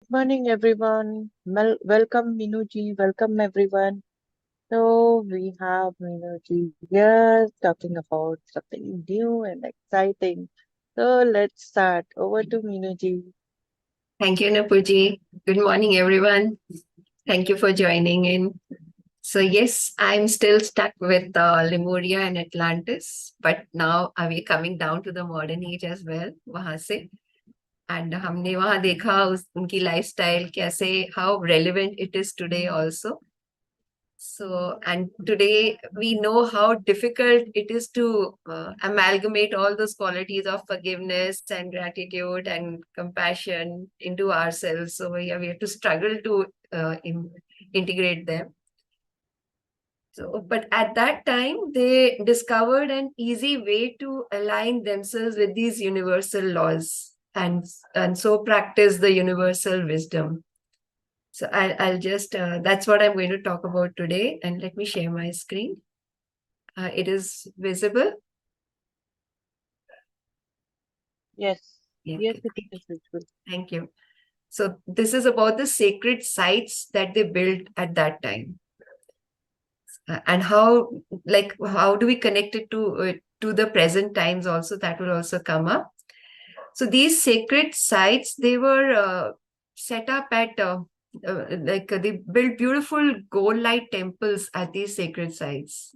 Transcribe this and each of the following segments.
Morning, everyone. Welcome, Meenu ji. Welcome, everyone. So, we have Meenu ji here talking about something new and exciting. So, let's start. Over to Meenu ji. Thank you, Napuji. Good morning, everyone. Thank you for joining in. So, yes, I'm still stuck with Lemuria and Atlantis, but now are we coming down to the modern age as well, वहाँ से. And हमने वहाँ देखा उनकी lifestyle कैसे, how relevant it is today also. So, and today we know how difficult it is to amalgamate all those qualities of forgiveness and gratitude and compassion into ourselves. So, we have to struggle to integrate them. So, but at that time, they discovered an easy way to align themselves with these universal laws and so practice the universal wisdom. So I'll just, that's what I'm going to talk about today. And let me share my screen. It is visible. Yes. Yeah, Yes, okay, it is visible. thank you. So this is about the sacred sites that they built at that time. And how, like, how do we connect it to the present times also? That will also come up. So these sacred sites, they were set up at, they built beautiful gold light temples at these sacred sites.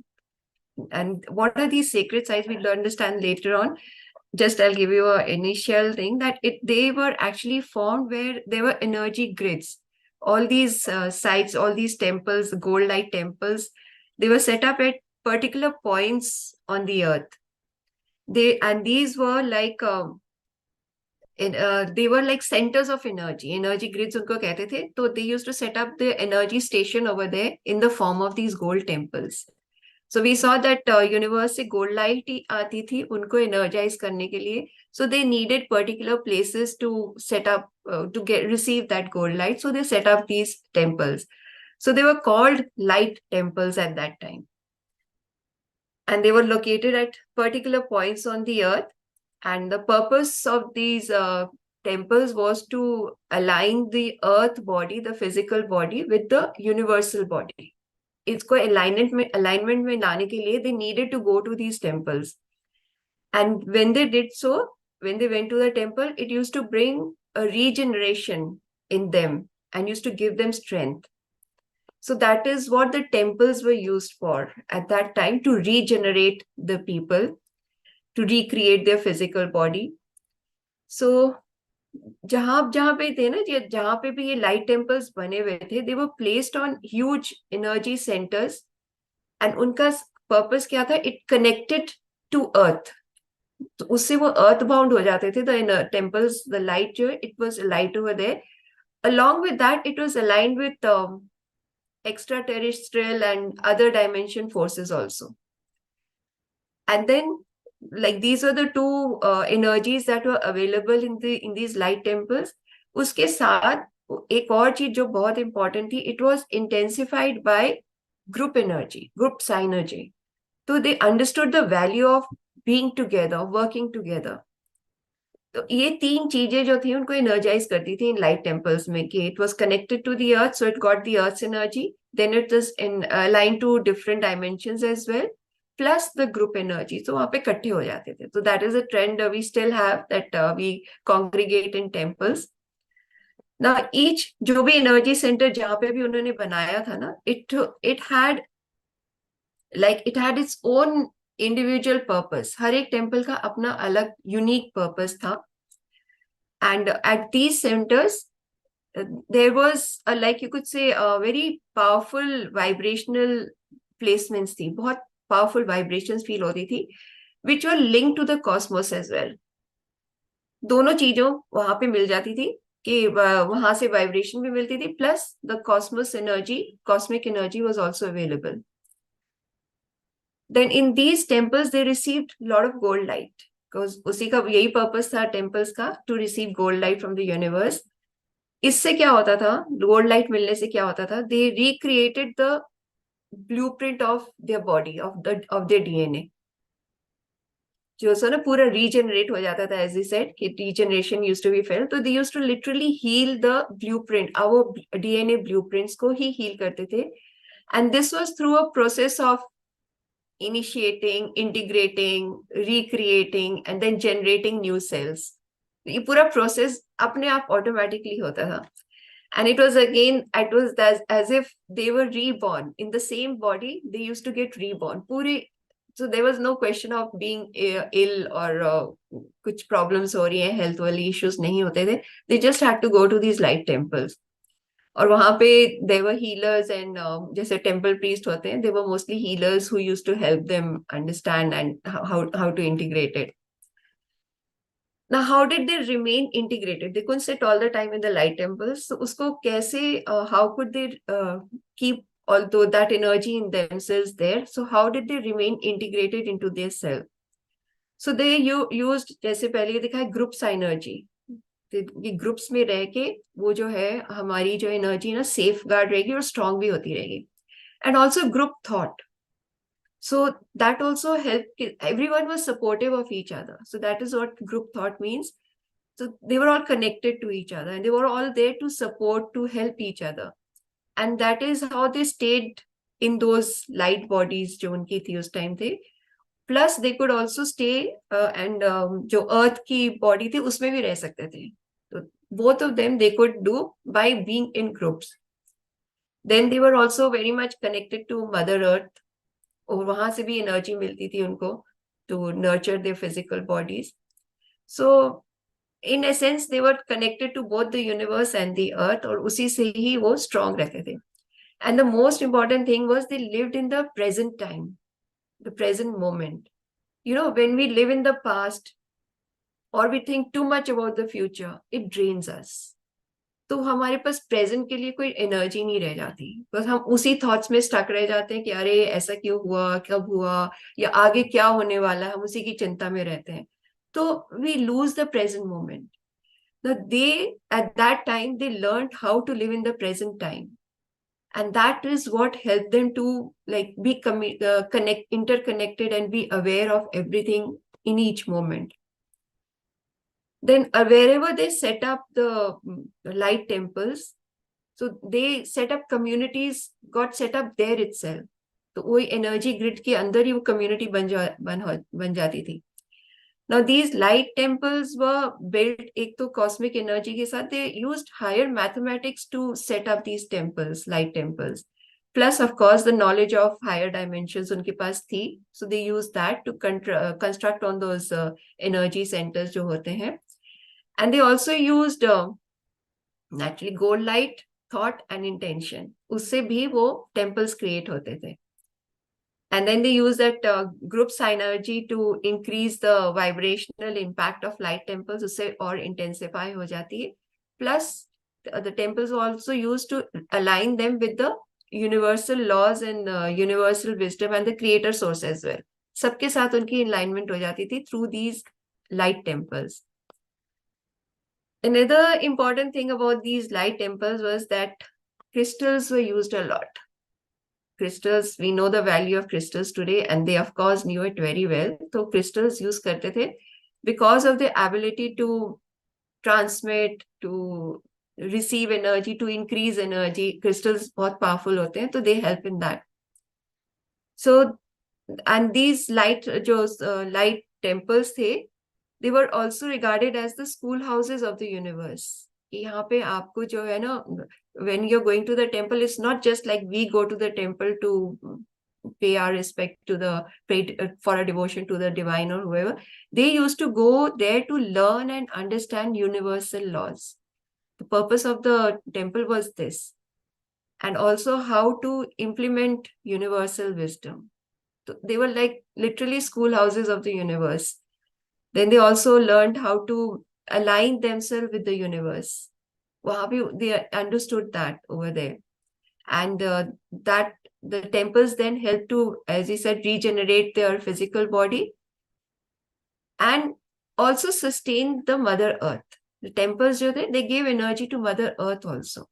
And what are these sacred sites? We'll understand later on. Just I'll give you an initial thing that they were actually formed where there were energy grids. All these sites, all these temples, gold light temples, they were set up at particular points on the earth. These were like they were like centers of energy grids unko kehte the. So they used to set up the energy station over there in the form of these gold temples. So we saw that universe से gold light ही आती थी उनको energize करने के लिए. So they needed particular places to set up to get receive that gold light. So they set up these temples. So they were called light temples at that time, and they were located at particular points on the earth. And the purpose of these temples was to align the earth body, the physical body, with the universal body. इसको alignment में लाने के लिए they needed to go to these temples. And when they did so, when they went to the temple, it used to bring a regeneration in them and used to give them strength. So that is what the temples were used for at that time, to regenerate the people, to recreate their physical body. So जहां जहां पे थे ना, जहां पे भी ये light temples बने हुए थे, they were placed on huge energy centres. And उनका पर्पस क्या था? It connected to earth. तो उससे वो अर्थ बाउंड हो जाते थे. द टेम्पल्स, द लाइट जो है, it was light over there. along with that, it was aligned with extraterrestrial and other dimension forces also. And then, like, these are the two energies that were available in these light temples. उसके साथ एक और चीज जो बहुत important थी, it was intensified by group energy, group synergy. तो they understood the value of being together, working together. तो ये तीन चीजें जो थी उनको एनर्जाइज करती थी इन लाइट टेम्पल्स में, कि it was connected to the earth, so it got the earth's energy, then it is in align to different dimensions as well, plus the group energy. तो वहां पे इकट्ठे हो जाते थे. तो that is a trend we still have, that we congregate in temples. ना each जो भी एनर्जी सेंटर जहां पे भी उन्होंने बनाया था ना, it had it had its own individual purpose. हर एक टेम्पल का अपना अलग यूनिक पर्पस था. And at these centers, there was a, like you could say, a very powerful vibrational placements थी. बहुत powerful vibrations feel होती थी, which were linked to the cosmos as well. दोनों चीजों वहां पे मिल जाती थी, कि वहां से वाइब्रेशन भी मिलती थी, plus the cosmos energy, cosmic energy was also available. Then in these temples they received lot of gold light, because उसी का यही पर्पस था टेम्पल्स का, to receive gold light from the universe. इससे क्या होता था? गोल्ड लाइट मिलने से क्या होता था? They recreated the blueprint of their body, of their DNA. जो सो ना पूरा रीजनरेट हो जाता था, एज ई सेड कि regeneration used to be felt, तो they used to literally heal the blueprint, our DNA blueprints को ही हील करते थे. And this was through a process of initiating, integrating, recreating and then generating new cells. ये पूरा process अपने आप automatically होता था. And it was again, it was as if they were reborn in the same body. They used to get reborn पूरी. So there was no question of being ill or कुछ problems हो रही हैं, health वाली issues नहीं होते थे. They just had to go to these light temples. और वहां पे देवर हीलर्स एंड जैसे टेम्पल प्रीस्ट होते हैं, there were mostly healers who used to help them understand and how to integrate it. Now, how did they remain integrated? They couldn't sit all the time in the light temples. So, usko kaise, how could they keep although that energy in themselves there? So, how did they remain integrated into their self? So, they used, जैसे पहले दिखा है, group synergy. ये groups में रह के वो जो है हमारी जो एनर्जी ना सेफ गार्ड रहेगी और स्ट्रांग भी होती रहेगी. And also group thought. So that also helped. Everyone was supportive of each other. So that is what group thought means. So they were all connected to each other and they were all there to support, to help each other. And that is how they stayed in those light bodies जो उनकी थी उस time थे. Plus they could also stay and जो earth की body थी उसमें भी रह सकते थे. So both of them they could do by being in groups. Then they were also very much connected to Mother Earth. और वहां से भी एनर्जी मिलती थी उनको to nurture their physical bodies. So in essence they were connected to both the universe and the earth, और उसी से ही वो स्ट्रांग रहते थे. And the most important thing was they lived in the present time, the present moment. You know, when we live in the past और we think too much about the future, it drains us. तो हमारे पास present के लिए कोई energy नहीं रह जाती. बस हम उसी थॉट्स में स्टक रह जाते हैं कि अरे ऐसा क्यों हुआ, कब हुआ, या आगे क्या होने वाला है, हम उसी की चिंता में रहते हैं. तो we lose the present moment. They at that time they learn how to live in the present time, and that is what helped them to like be interconnected and be aware of everything in each moment. Then wherever they set up the light temples, so they set up communities, got set up there itself. तो वही energy grid के अंदर ही वो community बन जाती थी. Now these light temples were built एक तो cosmic energy के साथ. They used higher mathematics to set up these temples, light temples. Plus of course the knowledge of higher dimensions उनके पास थी. So they used that to construct on those energy centers जो होते हैं. And they also used naturally gold light, thought and intention. उससे भी वो temples create होते थे. And then they use that group synergy to increase the vibrational impact of light temples. उससे और intensify हो जाती है. Plus the temples were also used to align them with the universal laws and universal wisdom and the creator source as well. सबके साथ उनकी alignment हो जाती थी through these light temples. Another important thing about these light temples was that crystals were used a lot. Crystals, we know the value of crystals today, and they of course knew it very well. So crystals use करते थे because of their ability to transmit, to receive energy, to increase energy. Crystals बहुत powerful होते हैं, तो they help in that. So, and these light light temples थे, they were also regarded as the schoolhouses of the universe. यहाँ पे आपको जो है ना, when you're going to the temple, it's not just like we go to the temple to pay our respect to the pray for a devotion to the divine or whoever. They used to go there to learn and understand universal laws. The purpose of the temple was this, and also how to implement universal wisdom. So they were like literally schoolhouses of the universe. Then they also learned how to align themselves with the universe. They understood that over there. And that the temples then help to, as he said, regenerate their physical body and also sustain the Mother Earth. The temples, they gave energy to Mother Earth also.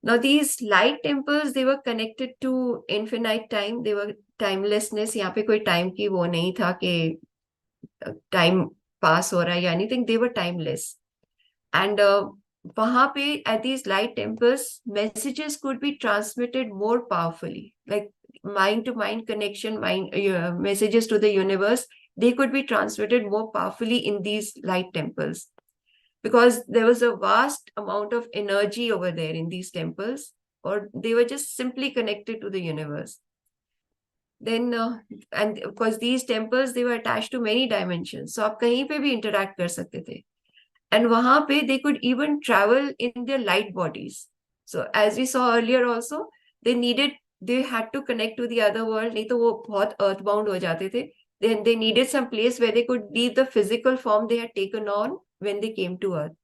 Now these light temples, they were connected to infinite time. They were timelessness. यहाँ पे कोई time की वो नहीं था कि time pass हो रहा है या anything. They were timeless. And वहां पे at these light temples messages could be transmitted more powerfully, like mind to mind connection, mind messages to the universe, they could be transmitted more powerfully in these light temples, because there was a vast amount of energy over there in these temples, or they were just simply connected to the universe. Then and of course these temples, they were attached to many dimensions, so आप कहीं पे भी interact कर सकते थे. And वहां पे they could even travel in their light bodies. So as we saw earlier also, they had to connect to the other world, नहीं तो वो बहुत earthbound हो जाते थे. Then they needed some place where they could leave the physical form they had taken on when they came to earth.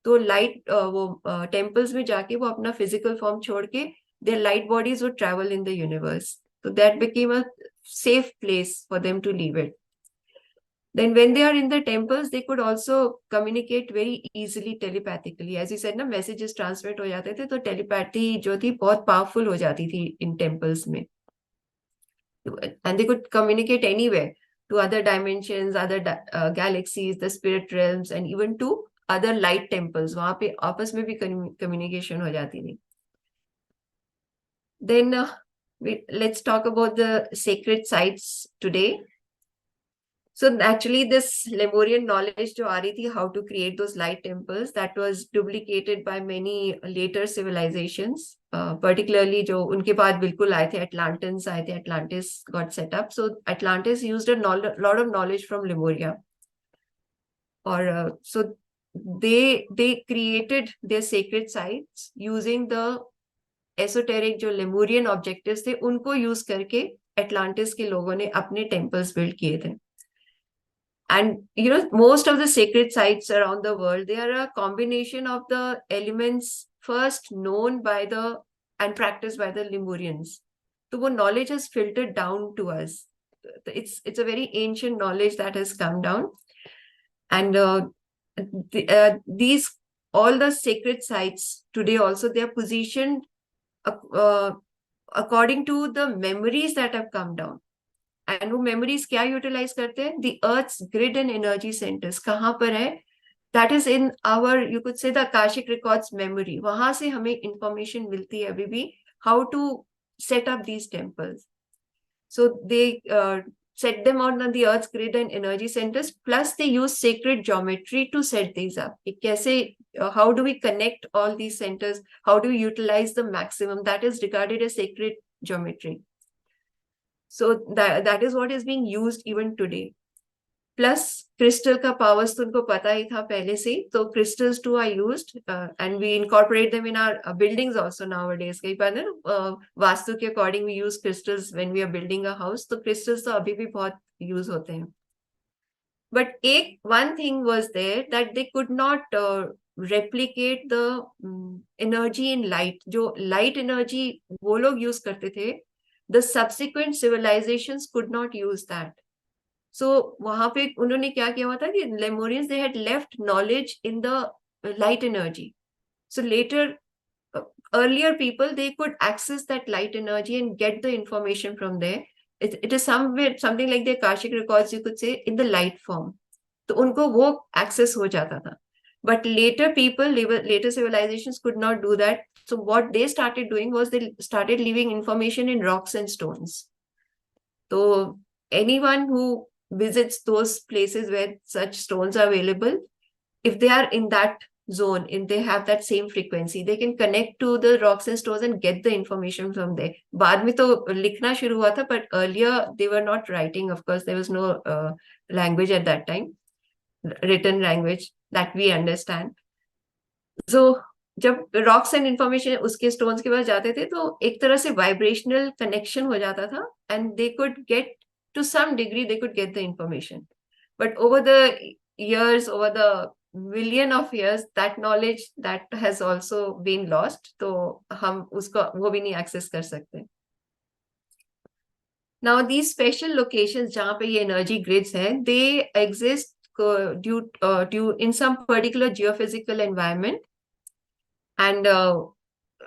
तो light वो temples में जाके वो अपना फिजिकल फॉर्म छोड़ के their light bodies would travel in the universe. So that became a safe place for them to leave it. Then when they are in the temples, they could also communicate very easily telepathically. As you said ना, messages transmit हो जाते थे, तो telepathy जो थी बहुत powerful हो जाती थी in temples में. And they could communicate anywhere, to other dimensions, other galaxies, the spirit realms, and even to other light temples. वहां पे आपस में भी communication हो जाती थी. Then let's talk about the sacred sites today. So actually this Lemurian knowledge जो आ रही थी, how to create those light temples, that was duplicated by many later civilizations, particularly जो उनके बाद बिल्कुल आए थे, Atlantans आए थे, Atlantis got set up. So Atlantis used a lot of knowledge from Lemuria, or so they created their sacred sites using the esoteric जो Lemurian objectives थे, उनको use करके Atlantis के लोगों ने अपने temples build किए थे. And you know, most of the sacred sites around the world, they are a combination of the elements first known by the and practiced by the Lemurians. So वो knowledge has filtered down to us. It's a very ancient knowledge that has come down. And these all the sacred sites today also, they are positioned uh, according to the memories that have come down. And वो memories क्या utilise करते हैं, the earth's grid and energy centres कहाँ पर है, that is in our, you could say the Akashic records memory. वहां से हमें इंफॉर्मेशन मिलती है अभी भी, how to set up these temples. So they set them on the earth's grid and energy centers, plus they use sacred geometry to set these up. कैसे how do we connect all these centers, how do we utilize the maximum, that is regarded as sacred geometry. So that is what is being used even today. Plus crystal का powers तो उनको पता ही था पहले से, तो crystals too are used and we incorporate them in our buildings also nowadays. कई बार ना वास्तु के according we use crystals when we are building a house, तो crystals तो अभी भी बहुत use होते हैं. But one thing was there, that they could not replicate the energy in light. जो light energy वो लोग use करते थे, the subsequent civilizations could not use that. So वहां पे उन्होंने क्या किया हुआ था कि Lemurians, they had left knowledge in the light energy. So later, earlier people, they could access that light energy and get the information from there. It is something like the Akashic records, you could say, in the light form. तो उनको वो access हो जाता था. But later later civilizations could not do that. So what they started doing was they started leaving information in rocks and stones. So anyone who visits those places where such stones are available, if they are in that zone, if they have that same frequency, they can connect to the rocks and stones and get the information from there. बाद में तो लिखना शुरू हुआ था, but earlier they were not writing. Of course, there was no language at that time, written language that we understand. So जब rocks and information उसके stones के पास जाते थे, तो एक तरह से वाइब्रेशनल कनेक्शन हो जाता था, and they could get to some degree, they could get the information. But over the years, over the million of years, that knowledge that has also been lost, तो हम उसको वो भी नहीं एक्सेस कर सकते. Now these special locations जहाँ पे ये energy grids हैं, they exist due in some particular geophysical environment. And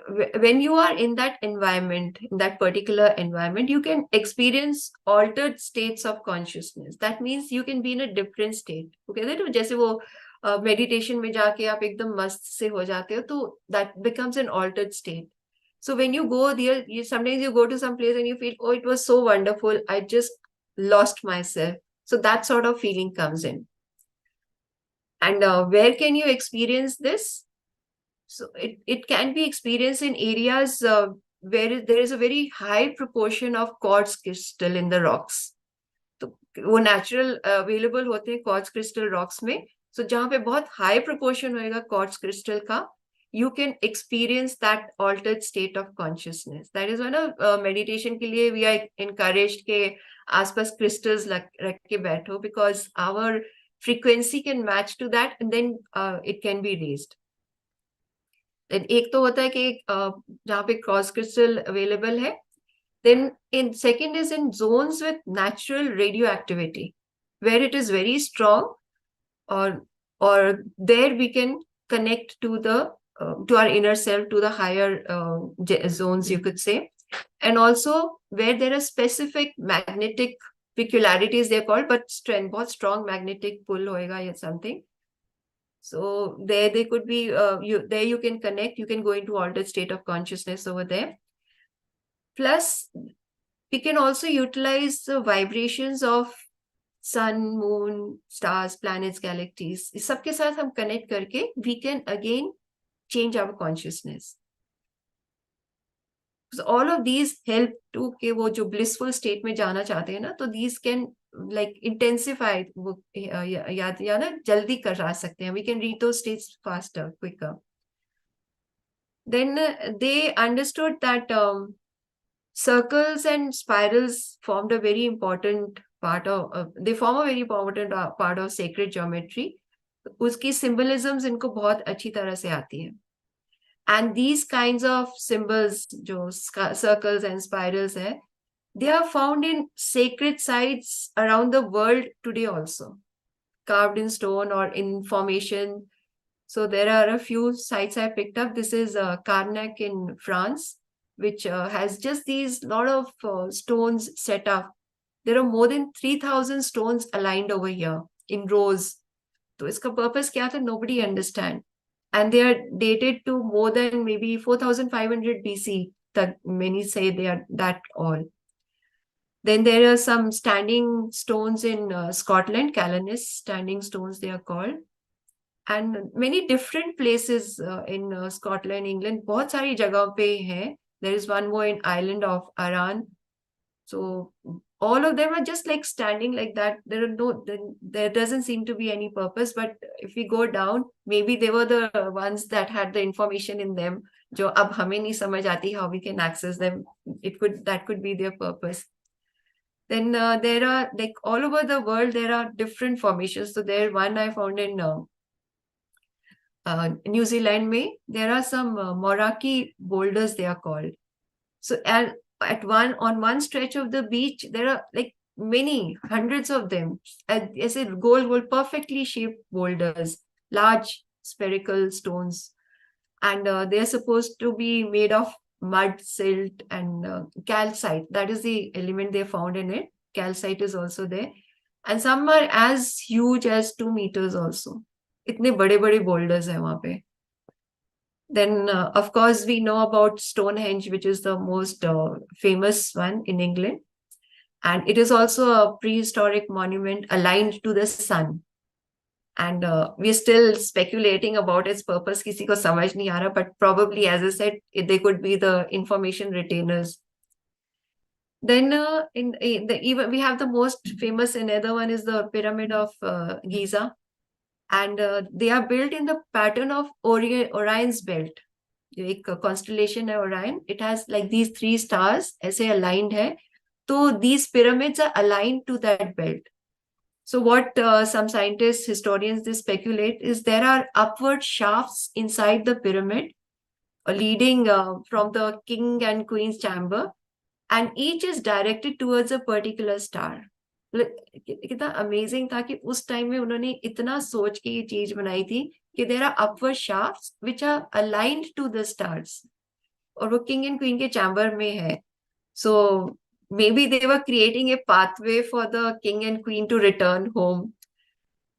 when you are in that environment, in that particular environment, you can experience altered states of consciousness. That means you can be in a different state. वो कहते हैं ना, जैसे वो meditation में जाके आप एकदम मस्त से हो जाते हो, तो that becomes an altered state. So when you go there, sometimes you go to some place and you feel, oh, it was so wonderful, I just lost myself. So that sort of feeling comes in. And where can you experience this? So it can be experienced in areas where there is a very high proportion of quartz crystal in the rocks. तो वो natural available होते हैं quartz crystal rocks में. So जहाँ पे बहुत high proportion होएगा quartz crystal का, you can experience that altered state of consciousness. That is why ना meditation के लिए we are encouraged के आसपास crystals रख के बैठो, because our frequency can match to that, and then it can be raised. एक तो होता है कि जहाँ पे क्रॉस क्रिस्टल अवेलेबल है. Then in second is in zones with natural radioactivity, where it is very strong, or there we can connect to the to our inner self, to the higher zones, you could say. And also where there are specific magnetic peculiarities, they're called, but strength, बहुत strong magnetic pull होएगा या something. So there they could be, you can connect, you can go into altered state of consciousness over there. Plus, we can also utilize the vibrations of sun, moon, stars, planets, galaxies. इस सब के साथ हम connect करके we can again change our consciousness. So all of these help to कि वो जो blissful state में जाना चाहते हैं ना, तो these can like intensify वो या ना जल्दी करा सकते हैं. We can reach those states faster, quicker. Then they understood that circles and spirals formed a very important part of they form a very important part of sacred geometry. उसकी symbolisms इनको बहुत अच्छी तरह से आती है. And these kinds of symbols, जो circles and spirals है, they are found in sacred sites around the world today also, carved in stone or in formation. So there are a few sites I picked up. This is Carnac in France, which has just these lot of stones set up. There are more than 3,000 stones aligned over here in rows. So इसका purpose क्या था? Nobody understand. And they are dated to more than maybe 4,500 BC. That many say they are that all. Then there are some standing stones in Scotland, Calanus standing stones they are called. And many different places in Scotland, England, बहुत सारी जगहों पे हैं. There is one more in island of Aran. So all of them are just like standing like that. There doesn't seem to be any purpose. But if we go down, maybe they were the ones that had the information in them. जो अब हमें नहीं समझ आती how we can access them. That could be their purpose. Then there are like all over the world there are different formations. So there one I found in New Zealand में, there are some Moraki boulders they are called. So and on one stretch of the beach there are like many hundreds of them. ऐसे गोल perfectly shaped boulders, large spherical stones, and they're supposed to be made of mud, silt, and calcite. That is the element they found in it. Calcite is also there, and some are as huge as 2 meters also. इतने बड़े बड़े boulders हैं वहाँ पे. Then, of course, we know about Stonehenge, which is the most famous one in England. And it is also a prehistoric monument aligned to the sun. And we're still speculating about its purpose. किसी को समझ नहीं आ रहा, but probably, as I said, they could be the information retainers. Then even we have the most famous, another one is the Pyramid of Giza. And they are built in the pattern of Orion's belt. एक constellation है Orion. It has like these 3 stars ऐसे aligned है. So these pyramids are aligned to that belt. So what some scientists, historians, they speculate is there are upward shafts inside the pyramid leading from the king and queen's chamber, and each is directed towards a particular star. कितना amazing था कि उस time में उन्होंने इतना सोच के ये चीज बनाई थी कि there are upward shafts which are aligned to the stars. और वो किंग एंड क्वीन के चैम्बर में है. सो maybe they were creating a pathway for the king and queen to return home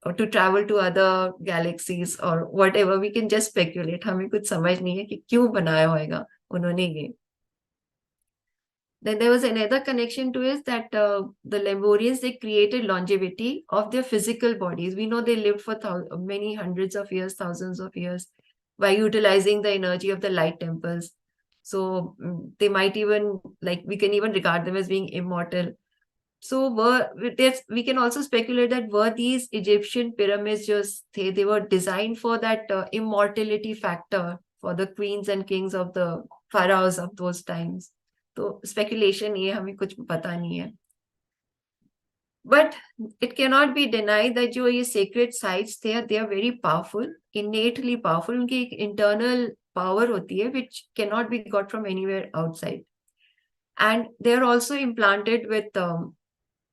or to travel to other galaxies or whatever. We can just speculate. हमें कुछ समझ नहीं है कि क्यों बनाया होगा उन्होंने ये. Then there was another connection to it that the Lemurians, they created longevity of their physical bodies. We know they lived for many hundreds of years, thousands of years, by utilizing the energy of the light temples. So they might even, like, we can even regard them as being immortal. So we can also speculate that were these Egyptian pyramids just they were designed for that immortality factor for the queens and kings of the pharaohs of those times. तो speculation ये हमें कुछ पता नहीं है. But it can not be deny that जो ये sacred sites थे they are very powerful, innately powerful. उनकी एक इंटरनल पावर होती है which can not be got from anywhere outside. And they are also implanted with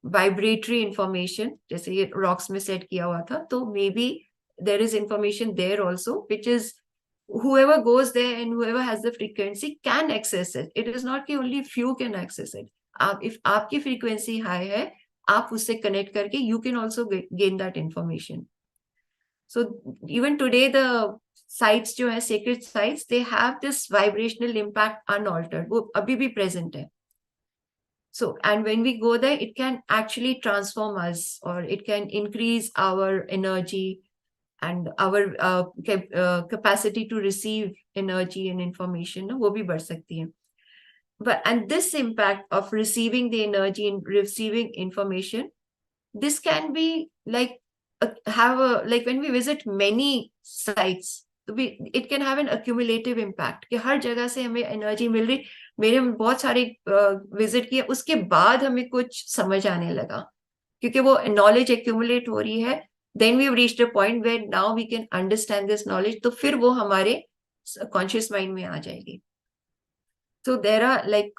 vibratory information. जैसे ये rocks में सेट किया हुआ था, तो maybe there is information there also, which is whoever goes there and whoever has the frequency can access it. It is not कि only few can access it. if आपकी frequency high है, आप उससे connect करके you can also gain that information. So even today the sites जो है sacred sites, they have this vibrational impact unaltered. वो अभी भी present है. So, and when we go there, it can actually transform us, or it can increase our energy and our capacity to receive energy and information, वो भी बढ़ सकती है. And this impact of receiving the energy and receiving information, this can be like like when we visit many sites, it can have an accumulative impact कि हर जगह से हमें energy मिल रही. मेरे बहुत सारे विजिट किए, उसके बाद हमें कुछ समझ आने लगा क्योंकि वो नॉलेज एक्यूमुलेट हो रही है. then we've reached a point where now we can understand this knowledge, तो फिर वो हमारे कॉन्शियस माइंड में आ जाएगी. so there are like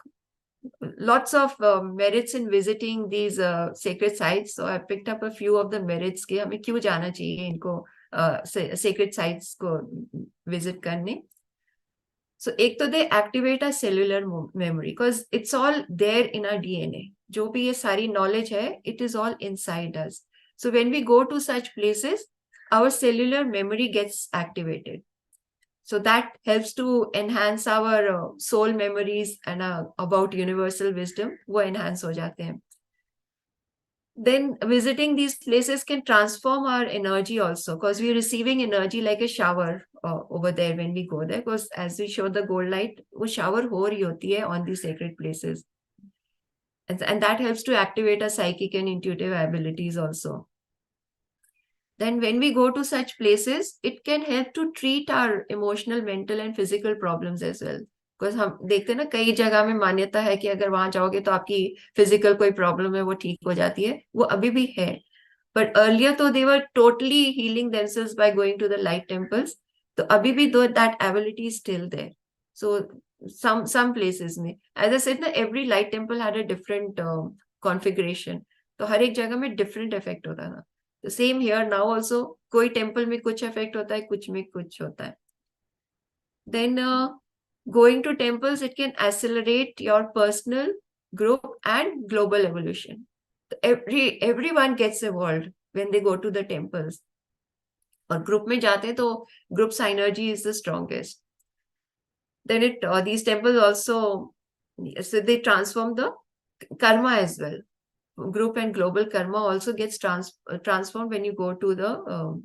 lots of merits in visiting these sacred sites. So I picked up a few of the merits कि हमें क्यों जाना चाहिए इनको sacred sites को visit करने. So एक तो they activate a cellular memory because it's all there in our DNA. जो भी ये सारी knowledge है, it is all inside us. So when we go to such places, our cellular memory gets activated. So that helps to enhance our soul memories and about universal wisdom, वो enhance हो जाते हैं. Then visiting these places can transform our energy also, because we're receiving energy like a shower over there when we go there, because as we show the gold light, वो shower हो रही होती है on these sacred places. And that helps to activate our psychic and intuitive abilities also. Then when we go to such places, it can help to treat our emotional, mental and physical problems as well. Because हम देखते हैं ना कई जगह में मान्यता है कि अगर वहां जाओगे तो आपकी फिजिकल कोई प्रॉब्लम है वो ठीक हो जाती है. वो अभी भी है. But earlier तो they were totally healing themselves by going to the light temples. तो अभी भी though that ability is still there. So some places में, as I said ना, every light temple had a different configuration. तो हर एक जगह में different effect होता था. The same here now also, कोई टेम्पल में कुछ इफेक्ट होता है, कुछ में कुछ होता है. Then going to temples, it can accelerate your personal, group and global evolution. Everyone gets evolved when they go to the temples. और ग्रुप में जाते हैं तो group synergy is the strongest. Then these temples also, so they transform the karma as well. Group and global karma also gets transformed when you go to the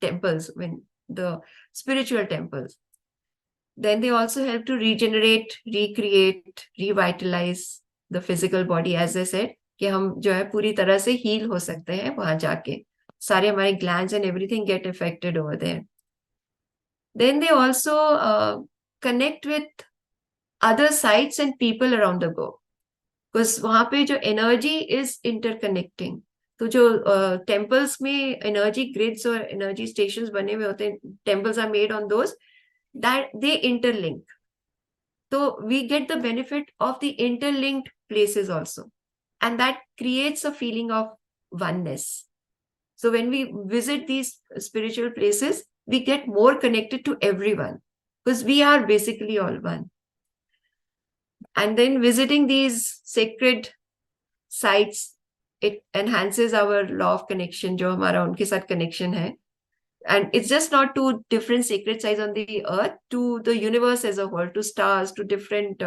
temples, when the spiritual temples. Then they also help to regenerate, recreate, revitalize the physical body, as I said, कि हम जो है पूरी तरह से heal हो सकते हैं वहां जाके. सारे हमारे glands and everything get affected over there. Then they also connect with other sites and people around the globe. Because वहां पे जो एनर्जी इज इंटरकनेक्टिंग. तो जो टेम्पल्स में एनर्जी ग्रिड्स और एनर्जी स्टेशंस बने हुए होते हैं, temples are made on those that they interlink. तो we get the benefit of the interlinked places also, and that creates a feeling of oneness. So when we visit these spiritual places, we get more connected to everyone because we are basically all one. And then visiting these sacred sites, it enhances our law of connection, जो हमारा उनके साथ connection है. And it's just not to different sacred sites on the earth, to the universe as a whole, to stars, to different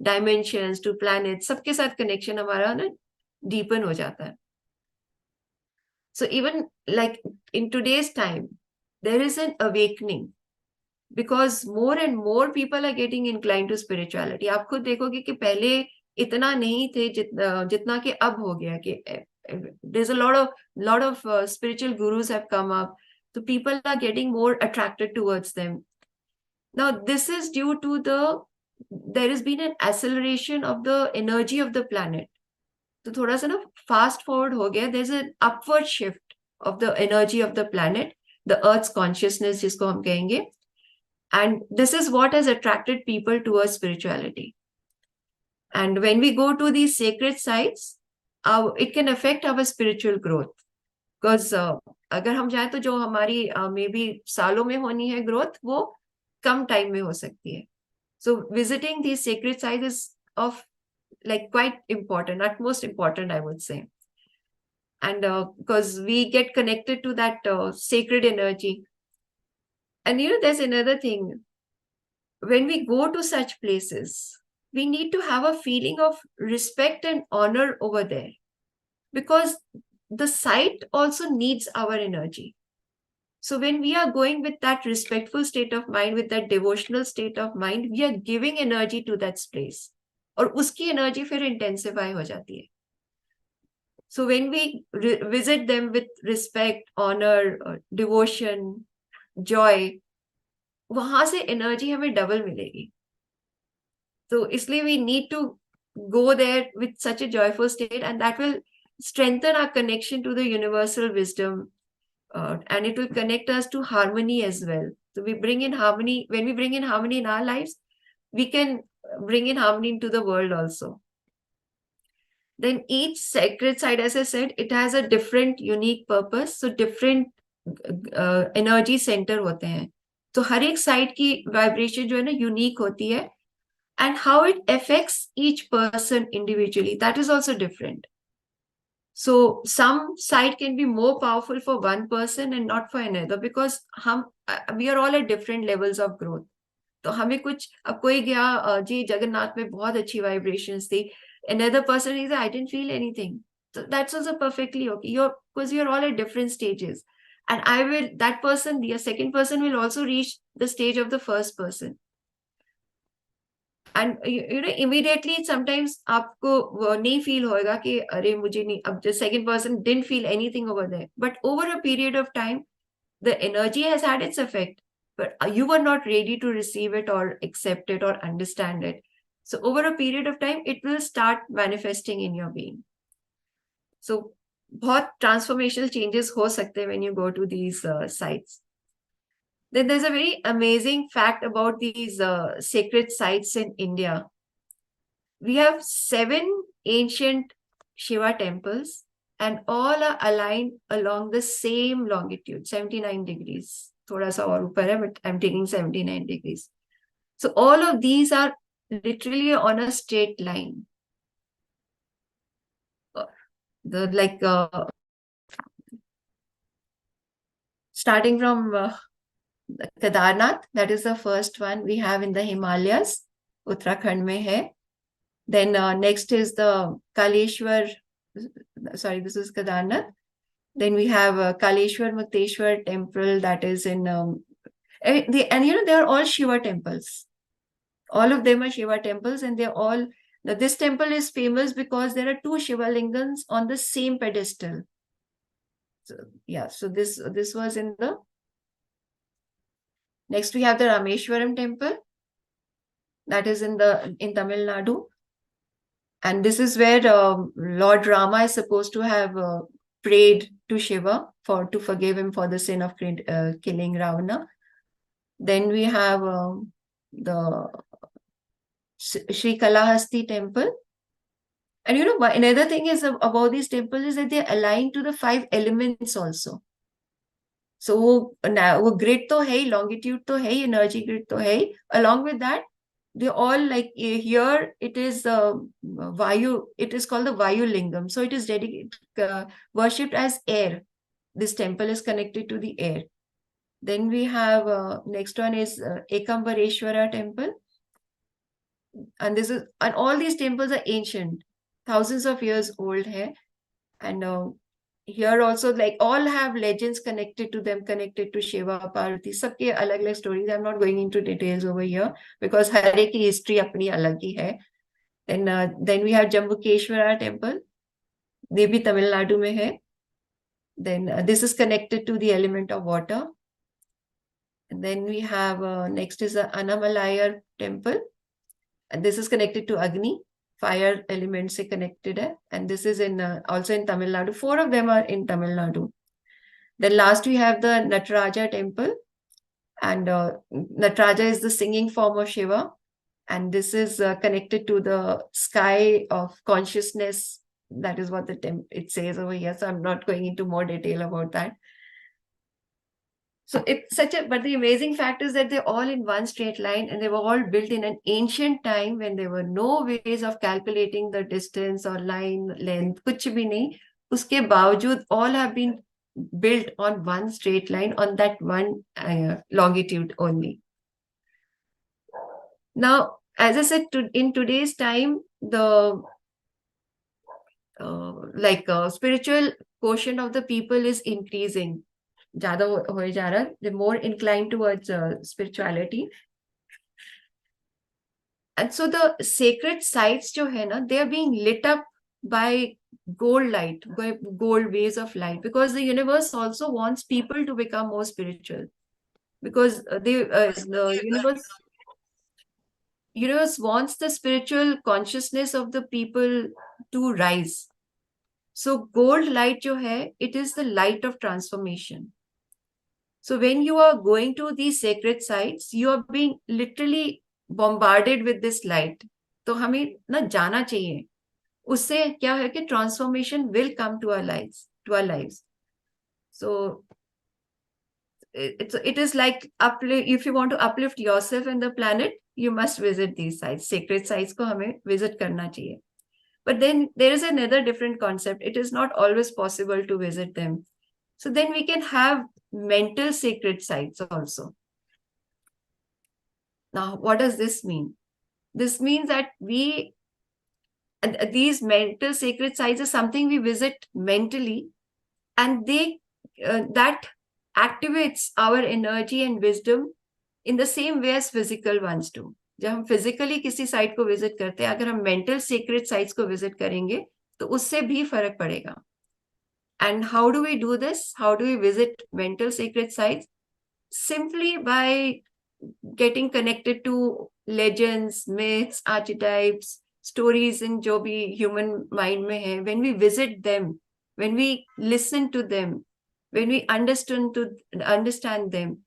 dimensions, to planets. सबके साथ connection हमारा ना deepen हो जाता है. So even like in today's time, there is an awakening because more and more people are getting inclined to spirituality. आप खुद देखोगे कि पहले इतना नहीं थे जितना कि अब हो गया कि there's a lot of spiritual gurus have come up, so people are getting more attracted towards them. Now this is due to there has been an acceleration of the energy of the planet. तो थोड़ा सा ना fast forward हो गया, there's an upward shift of the energy of the planet, the earth's consciousness जिसको हम कहेंगे. And this is what has attracted people towards spirituality. And when we go to these sacred sites, it can affect our spiritual growth. Because अगर हम जाए तो जो हमारी may be सालों में होनी है growth, वो कम time में हो सकती है. So visiting these sacred sites is of like quite important, at most important, I would say. And because we get connected to that sacred energy. And there's another thing. When we go to such places, we need to have a feeling of respect and honor over there because the site also needs our energy. So when we are going with that respectful state of mind, with that devotional state of mind, we are giving energy to that place. और उसकी energy फिर intensify हो जाती है. So when we visit them with respect, honor, devotion, joy, वहां से energy हमें double मिलेगी. So इसलिए we need to go there with such a joyful state, and that will strengthen our connection to the universal wisdom, and it will connect us to harmony as well. So we bring in harmony. When we bring in harmony in our lives, we can bring in harmony into the world also. Then each sacred site, as I said, it has a different unique purpose. So different energy center होते हैं. तो हर एक site की vibration जो है ना unique होती है, and how it affects each person individually, that is also different. So some site can be more powerful for one person and not for another because we are all at different levels of growth. तो हमें कुछ अब कोई गया जी जगन्नाथ में बहुत अच्छी vibrations थी, another person is I didn't feel anything, so that's also perfectly okay. Because you're all at different stages, and that person, the second person will also reach the stage of the first person. And immediately sometimes आपको नहीं feel होएगा कि अरे मुझे नहीं, अब the second person didn't feel anything over there, but over a period of time the energy has had its effect, but you were not ready to receive it or accept it or understand it. So over a period of time it will start manifesting in your being. So बहुत transformational changes हो सकते हैं when you go to these sites. Then there's a very amazing fact about these sacred sites in India. We have 7 ancient Shiva temples, and all are aligned along the same longitude, 79 degrees. Thoda sa aur upar hai, but I'm taking 79 degrees. So all of these are literally on a straight line. Starting from Kedarnath, that is the first one we have in the Himalayas, Uttarakhand mein hai. Then next is the Kaleshwar, sorry, this is Kedarnath. Then we have Kaleshwar Mukteshwar temple, that is in, they are all Shiva temples. All of them are Shiva temples, and they're all, this temple is famous because there are 2 Shiva lingams on the same pedestal. So, yeah, so this was in the, next we have the Rameshwaram temple, that is in Tamil Nadu. And this is where Lord Rama is supposed to have prayed to Shiva to forgive him for the sin of killing Ravana. Then we have the Sri Kalahasti temple. And another thing is about these temples is that they're aligned to the 5 elements also. So वो grid तो है ही, longitude तो है ही, energy grid तो है ही. Along with that, they all like here it is Vayu, it is called the Vayu Lingam. So it is dedicated, worshipped as air. This temple is connected to the air. Then we have next one is Ekambareshwara temple. And all these temples are ancient, thousands of years old here. And here also, like, all have legends connected to them, connected to Shiva, Parvati. Sabke alag alag stories. I'm not going into details over here because har ek ki history apni alag hi hai. Then we have Jambukeshwara temple. They bhi Tamil Nadu mein hai. Then this is connected to the element of water. And then we have next is the Annamalaya temple. And this is connected to Agni, fire element se connected hai. And this is in also in Tamil Nadu. 4 of them are in Tamil Nadu. Then last we have the Nataraja temple. And Nataraja is the singing form of Shiva. And this is connected to the sky of consciousness. That is what it says over here. So I'm not going into more detail about that. So it's but the amazing fact is that they're all in one straight line, and they were all built in an ancient time when there were no ways of calculating the distance or line length, kuch bhi nahi. Uske bawjood, all have been built on one straight line, on that one longitude only. Now, as I said, in today's time, the spiritual quotient of the people is increasing. They're more inclined towards spirituality. And so the sacred sites they are being lit up by gold light, by gold ways of light, because the universe also wants people to become more spiritual. Because the universe wants the spiritual consciousness of the people to rise. So gold light it is the light of transformation. So when you are going to these sacred sites, you are being literally bombarded with this light. तो हमें ना जाना चाहिए. उससे क्या है कि transformation will come to our lives. So it is like if you want to uplift yourself and the planet, you must visit these sites. Sacred sites को हमें visit करना चाहिए. But then there is another different concept. It is not always possible to visit them. So then we can have mental sacred sites also. Now, what does this mean? This means that these mental sacred sites are something we visit mentally, and that activates our energy and wisdom in the same way as physical ones do. जब हम physically किसी site को visit करते हैं, अगर हम mental sacred sites को visit करेंगे तो उससे भी फर्क पड़ेगा. And how do we do this? How do we visit mental sacred sites? Simply by getting connected to legends, myths, archetypes, stories in जो भी human mind में है. When we visit them, when we listen to them, when we understand them,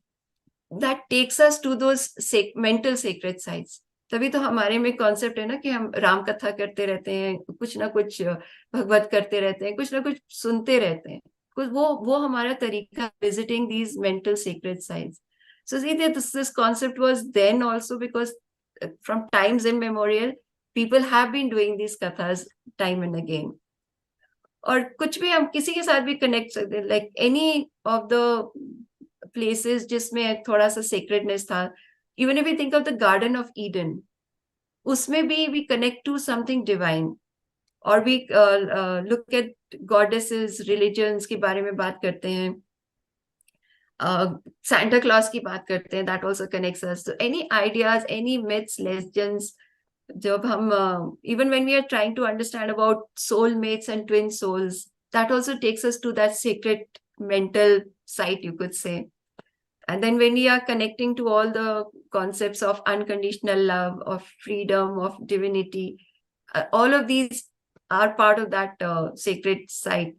that takes us to those mental sacred sites. तभी तो हमारे में concept है ना कि हम राम कथा करते रहते हैं, कुछ ना कुछ भगवत करते रहते हैं, कुछ ना कुछ सुनते रहते हैं. कुछ वो हमारा तरीका visiting these mental sacred sites. So see that this concept was then also because from times immemorial, people have been doing these kathas time and again. और कुछ भी हम किसी के साथ भी कनेक्ट सकते हैं, like any of the places जिसमें थोड़ा सा sacredness था. Even if we think of the Garden of Eden, उसमें भी we connect to something divine. Or we look at goddesses, religions के बारे में बात करते हैं. Santa Claus की बात करते हैं, that also connects us. So any ideas, any myths, legends, जब हम even when we are trying to understand about soulmates and twin souls, that also takes us to that sacred mental site, you could say. And then when we are connecting to all the concepts of unconditional love, of freedom, of divinity, all of these are part of that sacred site.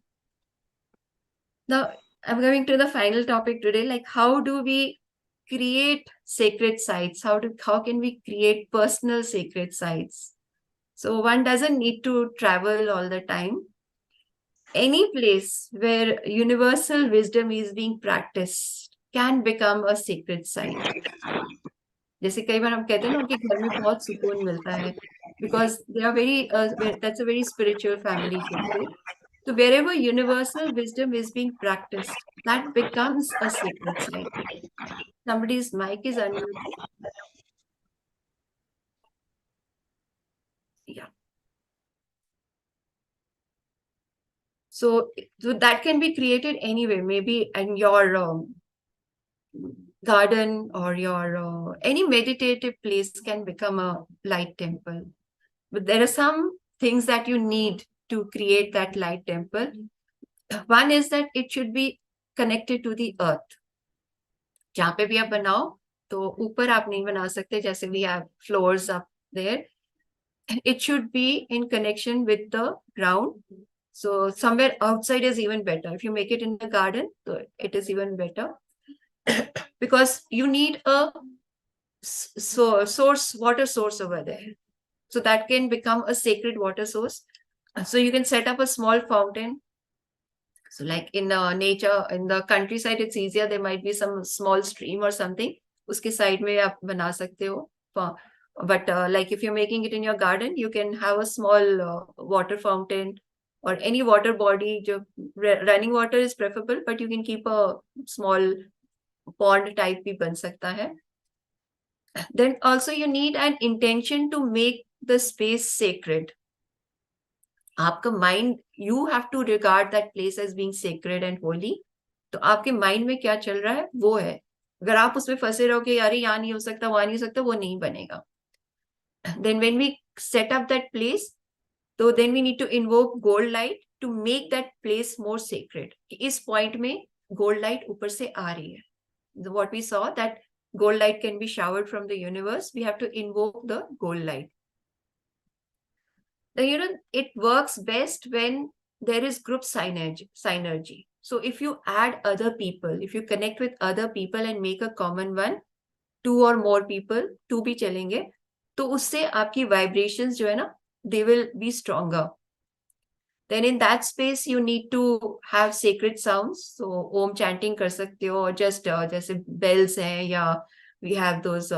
Now, I'm going to the final topic today, like how do we create sacred sites? How can we create personal sacred sites? So one doesn't need to travel all the time. Any place where universal wisdom is being practiced can become a sacred site. जैसे कई बार हम कहते हैं ना उनके घर में बहुत सुकून मिलता है, because they are very, that's a very spiritual family could say. So wherever universal wisdom is being practiced, that becomes a sacred site. Somebody's mic is unmuted. Yeah. So, so that can be created anyway, maybe in your garden or your any meditative place can become a light temple. But there are some things that you need to create that light temple. One is that it should be connected to the earth. जहाँ पे भी आप बनाओ तो ऊपर आप नहीं बना सकते, जैसे we have floors up there. It should be in connection with the ground. So somewhere outside is even better. If you make it in the garden, so it is even better. Because you need a water source over there. So that can become a sacred water source. So you can set up a small fountain. So like in nature, in the countryside, it's easier. There might be some small stream or something. Uske side में आप बना सकते हो. But like if you're making it in your garden, you can have a small water fountain or any water body. Running water is preferable, but you can keep a small pond type भी बन सकता है. Then also you need an intention to make the space sacred. आपका mind, you have to regard that place as being sacred and holy. तो आपके mind में क्या चल रहा है वो है. अगर आप उसमें फंसे रहोगे यार यहाँ नहीं हो सकता वहां नहीं हो सकता, वो नहीं बनेगा. Then when we set up that place, तो then we need to invoke gold light to make that place more sacred. इस पॉइंट में गोल्ड लाइट ऊपर से आ रही है. What we saw that gold light can be showered from the universe, we have to invoke the gold light. It works best when there is group synergy. So if you add other people, if you connect with other people and make a common one, two or more people, two भी चलेंगे, तो उससे आपकी vibrations जो है ना, they will be stronger. Then in that space you need to have sacred sounds. So om chanting कर सकते हो, or just जैसे bells हैं, या we have those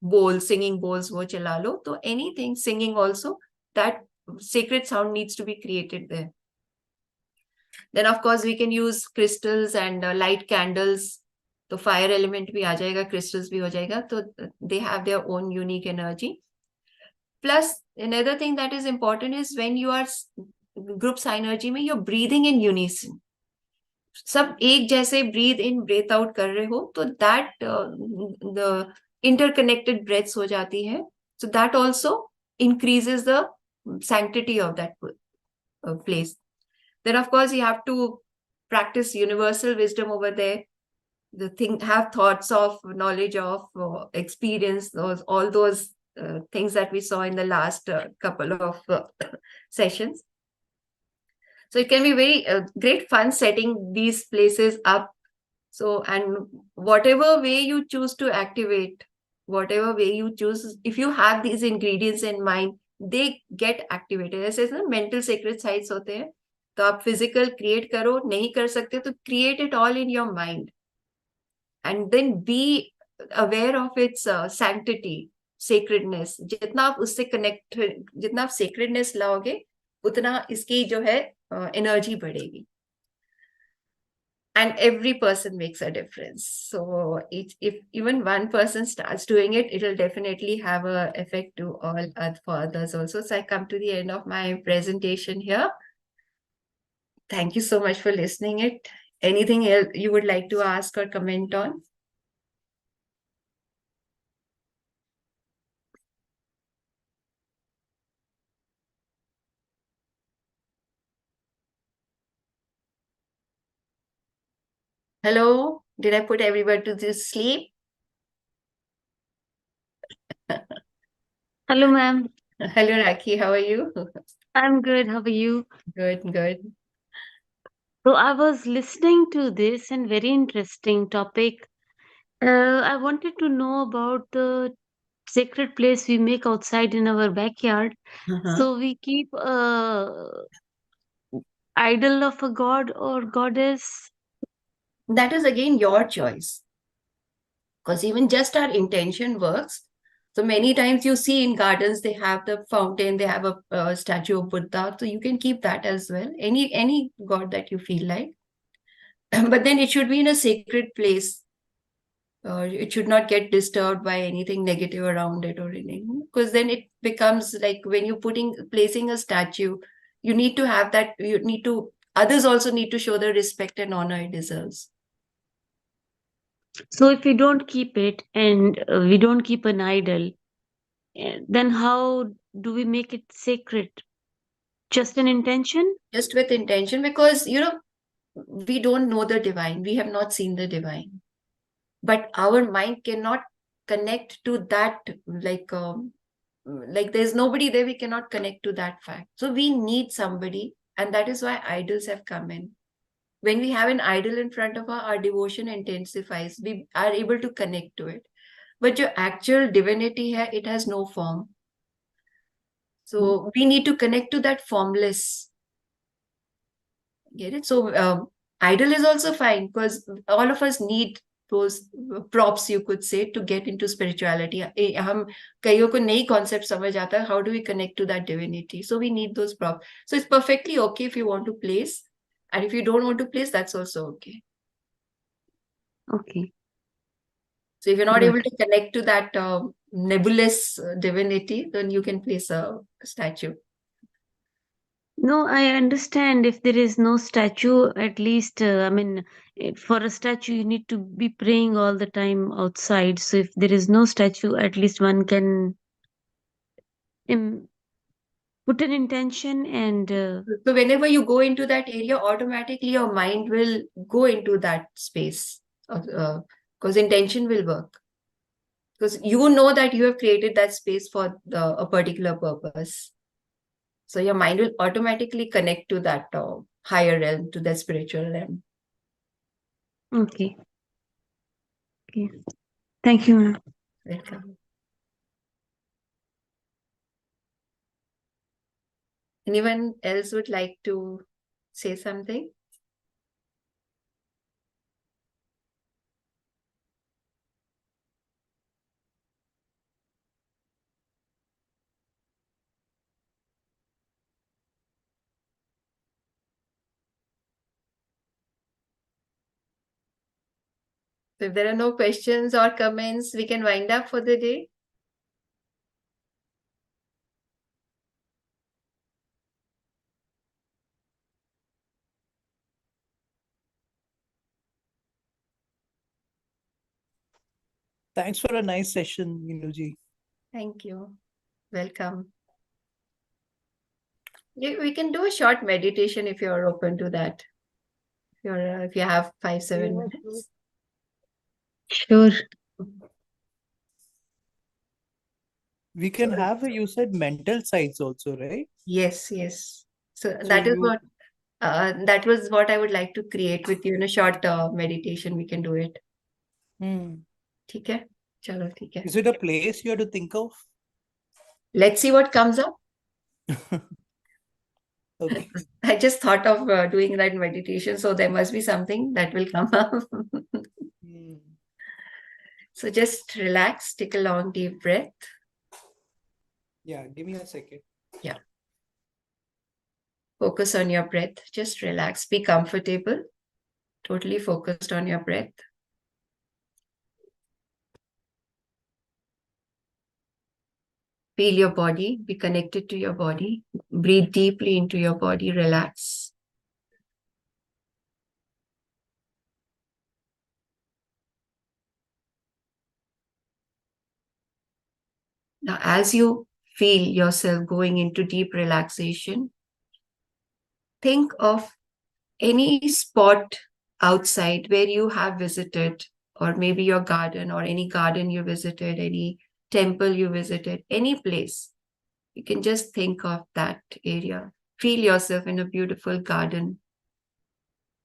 bowls, singing bowls, वो चला लो. तो anything singing also, that sacred sound needs to be created there. Then of course we can use crystals and light candles. तो fire element भी आ जाएगा, crystals भी हो जाएगा. तो they have their own unique energy. Plus another thing that is important is when you are group synergy में, you're breathing in unison. सब एक जैसे breathe in breath out कर रहे हो, तो that the interconnected breaths हो जाती है. So that also increases the sanctity of that place. Then of course you have to practice universal wisdom over there. The thing, have thoughts of knowledge of experience, all those things that we saw in the last couple of sessions. So it can be very great fun setting these places up. So, and whatever way you choose to activate, whatever way you choose, if you have these ingredients in mind, they get activated. ऐसे ना mental sacred sites होते हैं. तो आप physical create करो, नहीं कर सकते तो create it all in your mind. And then be aware of its sanctity, sacredness. जितना आप उससे connect, जितना आप sacredness लाओगे, उतना इसकी जो है energy बढ़ेगी. And every person makes a difference. So if even one person starts doing it, it will definitely have an effect to all for others also. So I come to the end of my presentation here. Thank you so much for listening it. Anything else you would like to ask or comment on? Hello, did I put everybody to sleep? Hello, ma'am. Hello, Rakhi, how are you? I'm good. How are you? Good, good. So I was listening to this and very interesting topic. I wanted to know about the sacred place we make outside in our backyard. Uh-huh. So we keep a idol of a god or goddess. That is again your choice. Because even just our intention works. So many times you see in gardens, they have the fountain, they have a statue of Buddha. So you can keep that as well. Any god that you feel like. But then it should be in a sacred place. It should not get disturbed by anything negative around it or anything. Because then it becomes like when you're placing a statue, you need to have that, others also need to show the respect and honor it deserves. So if we don't keep it and we don't keep an idol, then how do we make it sacred? Just an intention? Just with intention, because, we don't know the divine. We have not seen the divine. But our mind cannot connect to that, like there's nobody there, we cannot connect to that fact. So we need somebody, and that is why idols have come in. When we have an idol in front of our devotion intensifies. We are able to connect to it. But your actual divinity here, it has no form. So we need to connect to that formless. Get it? So idol is also fine, because all of us need those props, you could say, to get into spirituality. हम कईयों को नई concept समझ आता है, how do we connect to that divinity? So we need those props. So it's perfectly okay if you want to place, and if you don't want to place, that's also okay. Okay. So if you're not Good. able to connect to that nebulous divinity, then you can place a statue. No, I understand if there is no statue, at least, for a statue, you need to be praying all the time outside. So if there is no statue, at least one can um, put an intention and So whenever you go into that area, automatically your mind will go into that space, because intention will work. Because you know that you have created that space for a particular purpose. So your mind will automatically connect to that higher realm, to the spiritual realm. okay. Okay. Thank you, ma'am. Welcome. Anyone else would like to say something? So if there are no questions or comments, we can wind up for the day. Thanks for a nice session, Meenu. Thank you. Welcome. We can do a short meditation if you're open to that. If you have 5-7 minutes. Sure. We can have, you said, mental sides also, right? Yes, yes. So So that is you, that was what I would like to create with you in a short meditation. We can do it. ठीक है? चलो ठीक है. is it a place you have to think of? Let's see what comes up. Okay. I just thought of doing that meditation, so there must be something that will come up. So just relax, take a long deep breath. Yeah, give me a second. Yeah. Focus on your breath. Just relax. Be comfortable. Totally focused on your breath. Feel your body. Be connected to your body. Breathe deeply into your body. Relax. Now, as you feel yourself going into deep relaxation, think of any spot outside where you have visited, or maybe your garden, or any garden you visited, any temple you visited, any place. You can just think of that area. Feel yourself in a beautiful garden.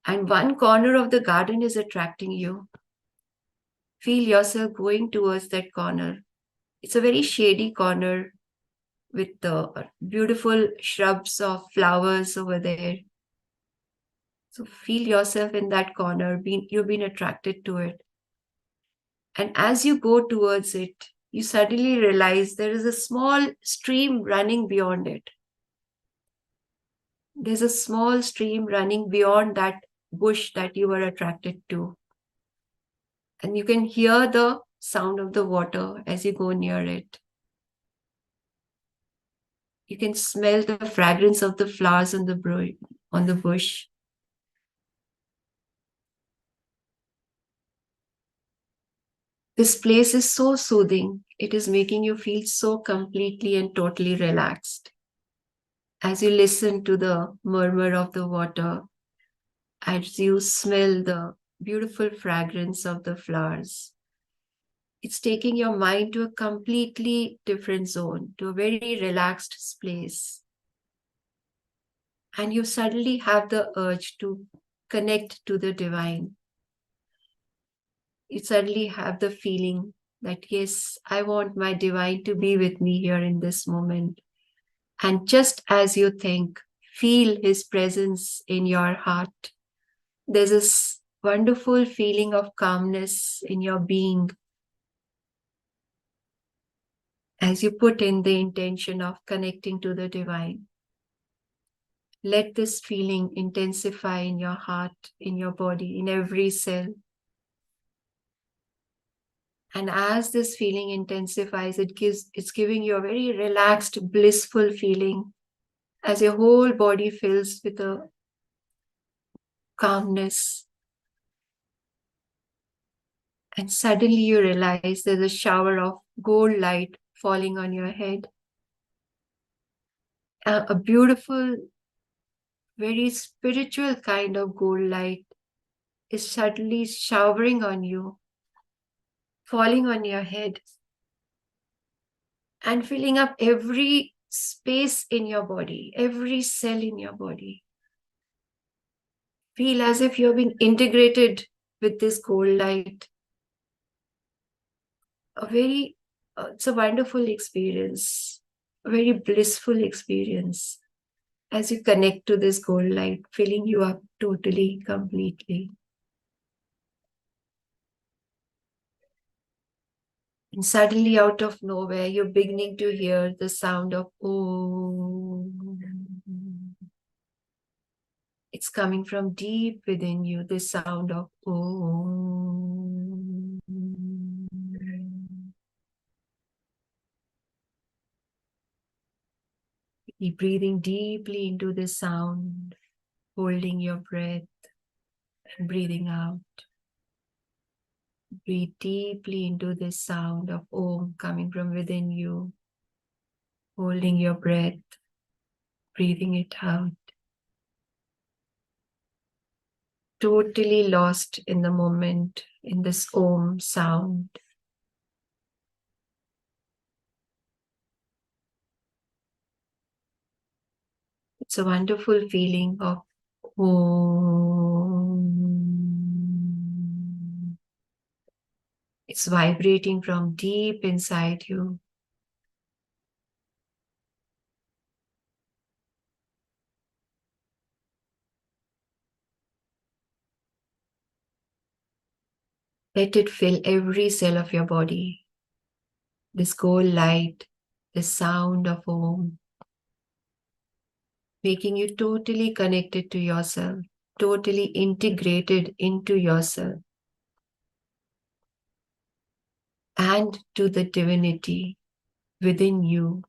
And one corner of the garden is attracting you. Feel yourself going towards that corner. It's a very shady corner with the beautiful shrubs of flowers over there. So feel yourself in that corner. You've been attracted to it. And as you go towards it, you suddenly realize there is a small stream running beyond it. There's a small stream running beyond that bush that you were attracted to. And you can hear the sound of the water as you go near it. You can smell the fragrance of the flowers on the bush. This place is so soothing. It is making you feel so completely and totally relaxed. As you listen to the murmur of the water, as you smell the beautiful fragrance of the flowers, it's taking your mind to a completely different zone, to a very relaxed place. And you suddenly have the urge to connect to the divine. You suddenly have the feeling that, yes, I want my divine to be with me here in this moment. And just as you think, feel his presence in your heart. There's this wonderful feeling of calmness in your being as you put in the intention of connecting to the divine. Let this feeling intensify in your heart, in your body, in every cell. And as this feeling intensifies, it's giving you a very relaxed, blissful feeling as your whole body fills with a calmness. And suddenly you realize there's a shower of gold light falling on your head. A beautiful, very spiritual kind of gold light is suddenly showering on you, falling on your head, and filling up every space in your body, every cell in your body. Feel as if you've been integrated with this gold light. It's a wonderful experience, a very blissful experience as you connect to this gold light, filling you up totally, completely. And suddenly, out of nowhere, you're beginning to hear the sound of Om. It's coming from deep within you, the sound of Om. Keep breathing deeply into the sound, holding your breath and breathing out. Breathe deeply into the sound of Om coming from within you, holding your breath, breathing it out. Totally lost in the moment, in this Om sound. It's a wonderful feeling of Om. It's vibrating from deep inside you. Let it fill every cell of your body. This gold light, the sound of Om, making you totally connected to yourself, totally integrated into yourself and to the divinity within you.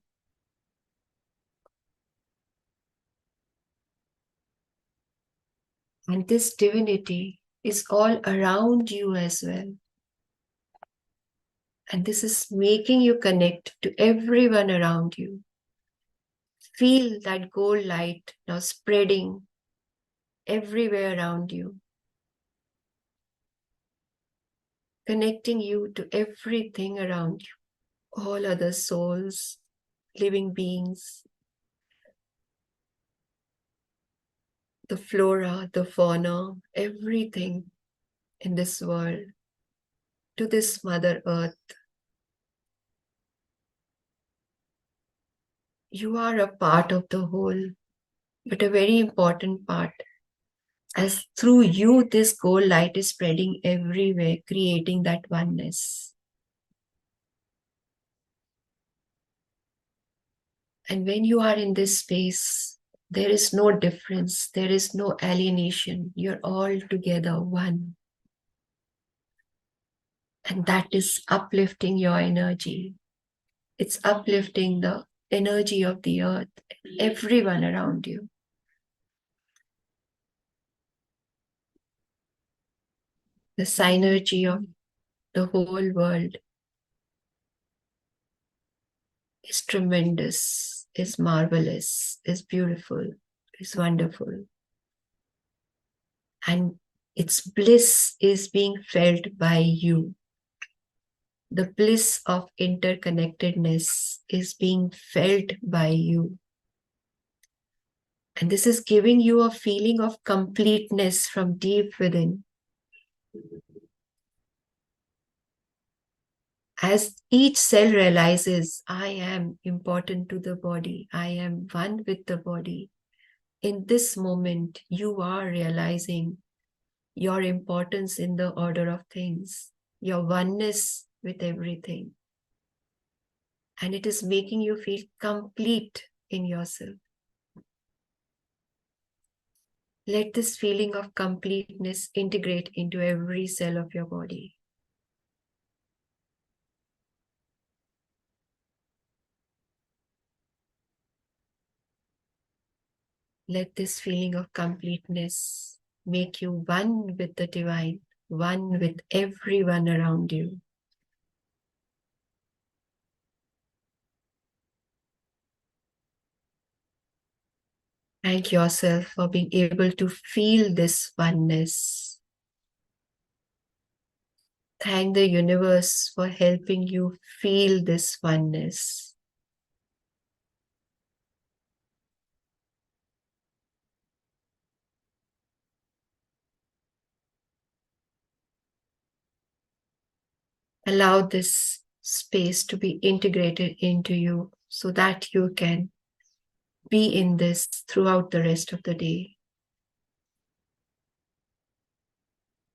And this divinity is all around you as well. And this is making you connect to everyone around you. Feel that gold light now spreading everywhere around you, connecting you to everything around you, all other souls, living beings, the flora, the fauna, everything in this world, to this Mother Earth. You are a part of the whole, but a very important part. As through you, this gold light is spreading everywhere, creating that oneness. And when you are in this space, there is no difference, there is no alienation. You're all together one. And that is uplifting your energy. It's uplifting the energy of the earth, everyone around you. The synergy of the whole world is tremendous, is marvelous, is beautiful, is wonderful. And its bliss is being felt by you. The bliss of interconnectedness is being felt by you. And this is giving you a feeling of completeness from deep within. As each cell realizes, I am important to the body, I am one with the body. In this moment, you are realizing your importance in the order of things, your oneness with everything. And it is making you feel complete in yourself. Let this feeling of completeness integrate into every cell of your body. Let this feeling of completeness make you one with the divine, one with everyone around you. Thank yourself for being able to feel this oneness. Thank the universe for helping you feel this oneness. Allow this space to be integrated into you so that you can be in this throughout the rest of the day,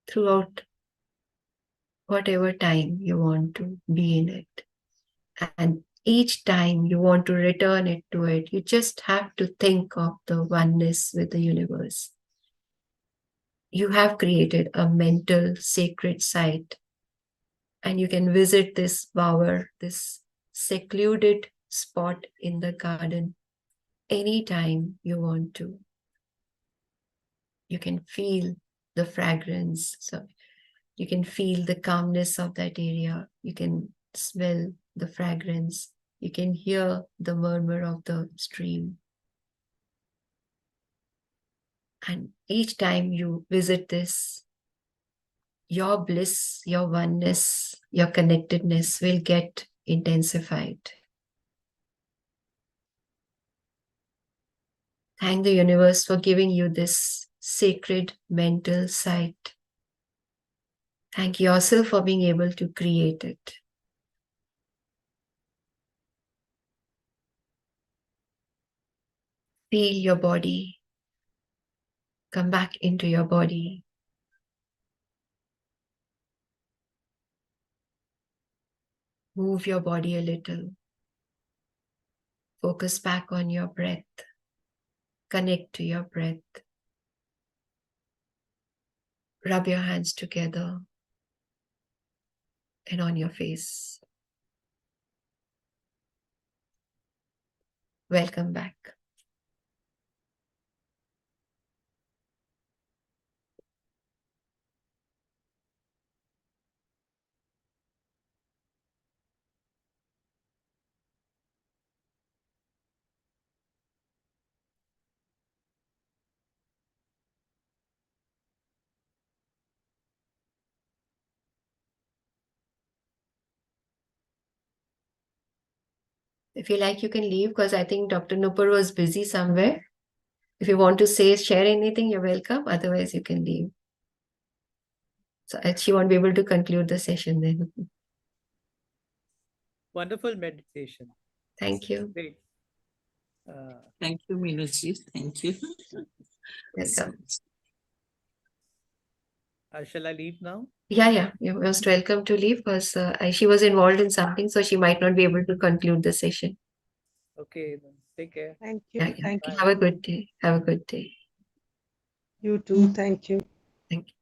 throughout whatever time you want to be in it. And each time you want to return it to it, you just have to think of the oneness with the universe. You have created a mental sacred site, and you can visit this bower, this secluded spot in the garden anytime you want to. You can feel the fragrance, so you can feel the calmness of that area. You can smell the fragrance. You can hear the murmur of the stream. And each time you visit this, your bliss, your oneness, your connectedness will get intensified. Thank the universe for giving you this sacred mental site. Thank yourself for being able to create it. Feel your body. Come back into your body. Move your body a little. Focus back on your breath. Connect to your breath. Rub your hands together and on your face. Welcome back. If you like, you can leave because I think Dr. Nupur was busy somewhere. If you want to share anything, you're welcome. Otherwise, you can leave. So she won't be able to conclude the session then. Wonderful meditation. Thank you. Great. Thank you, Meenu ji. Thank you. Welcome. Shall I leave now? Yeah, you're most welcome to leave because she was involved in something, so she might not be able to conclude the session. Okay, then take care. Thank you. Yeah. Thank you. Have a good day. Have a good day. You too. Thank you. Thank you.